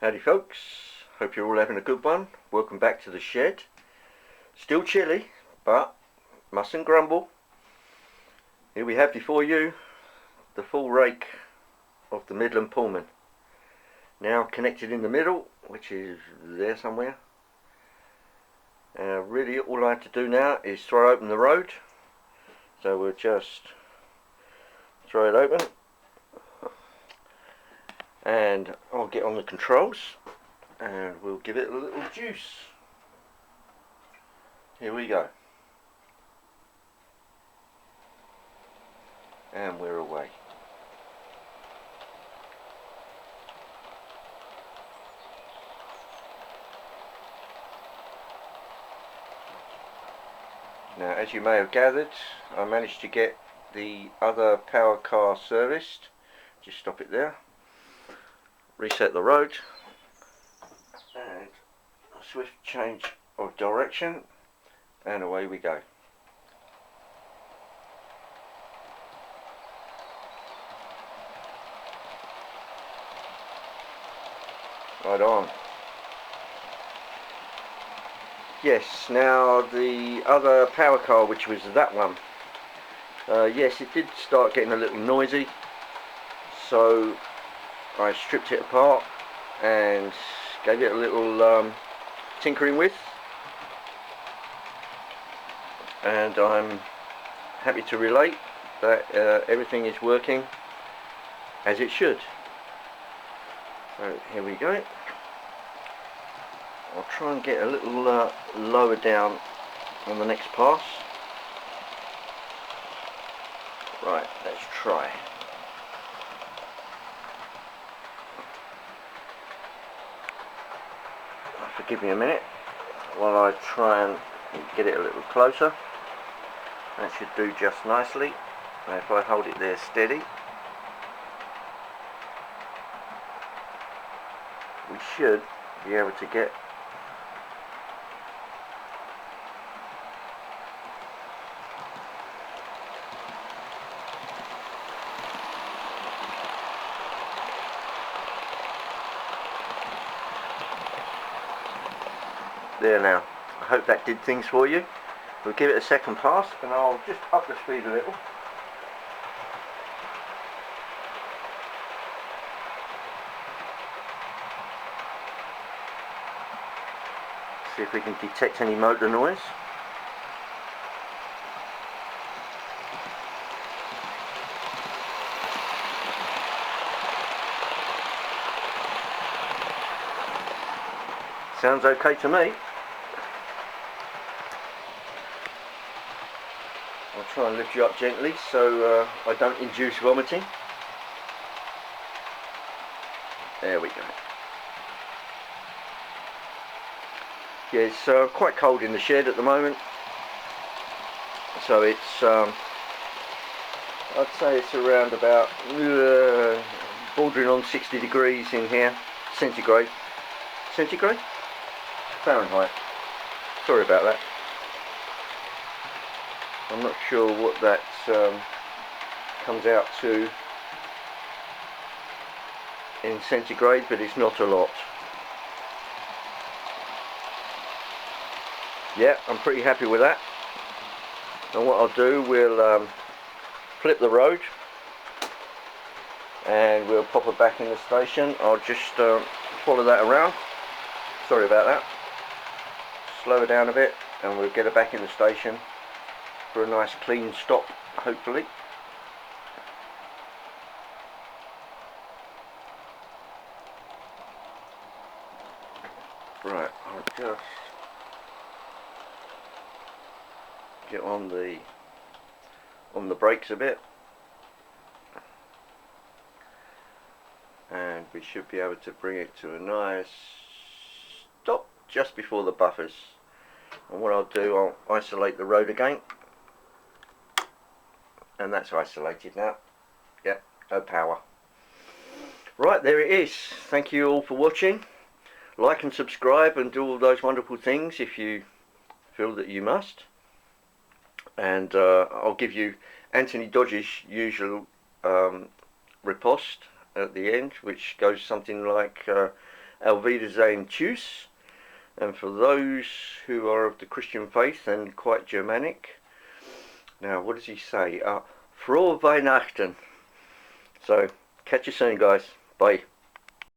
Howdy folks, hope you're all having a good one. Welcome back to the shed. Still chilly, but mustn't grumble. Here we have before you the full rake of the Midland Pullman. Now connected in the middle, which is there somewhere. Really all I have to do now is throw open the road. So we'll just throw it open. And I'll get on the controls and we'll give it a little juice. Here we go. And we're away. Now, as you may have gathered, I managed to get the other power car serviced. Just stop it there. Reset the road and a swift change of direction, and away we go. Right on. Yes, now the other power car, which was that one, yes, it did start getting a little noisy, so I stripped it apart and gave it a little tinkering with, and I'm happy to relate that everything is working as it should. So here we go. I'll try and get a little lower down on the next pass. Right, let's try. Forgive me a minute while I try and get it a little closer. That should do just nicely. Now if I hold it there steady, we should be able to get there now. I hope that did things for you. We'll give it a second pass and I'll just up the speed a little. See if we can detect any motor noise. Sounds okay to me. I'll try and lift you up gently so I don't induce vomiting. There we go. Yeah, it's quite cold in the shed at the moment, so it's I'd say it's around about bordering on 60 degrees in here, centigrade. Centigrade? Fahrenheit. Sorry about that. I'm not sure what that comes out to in centigrade, but it's not a lot. Yeah, I'm pretty happy with that. And what I'll do, we'll flip the road and we'll pop it back in the station. I'll just follow that around. Sorry about that. Slow it down a bit and we'll get it back in the station for a nice clean stop, hopefully. Right, I'll just get on the brakes a bit, and we should be able to bring it to a nice stop just before the buffers. And what I'll do, I'll isolate the road again, and that's isolated now. Yep, no power. Right, there it is. Thank you all for watching. Like and subscribe and do all those wonderful things if you feel that you must. And I'll give you Anthony Dodge's usual riposte at the end, which goes something like Auf Wiedersehen, tschüss. And for those who are of the Christian faith and quite Germanic, now what does he say? Frohe Weihnachten. So, catch you soon, guys. Bye.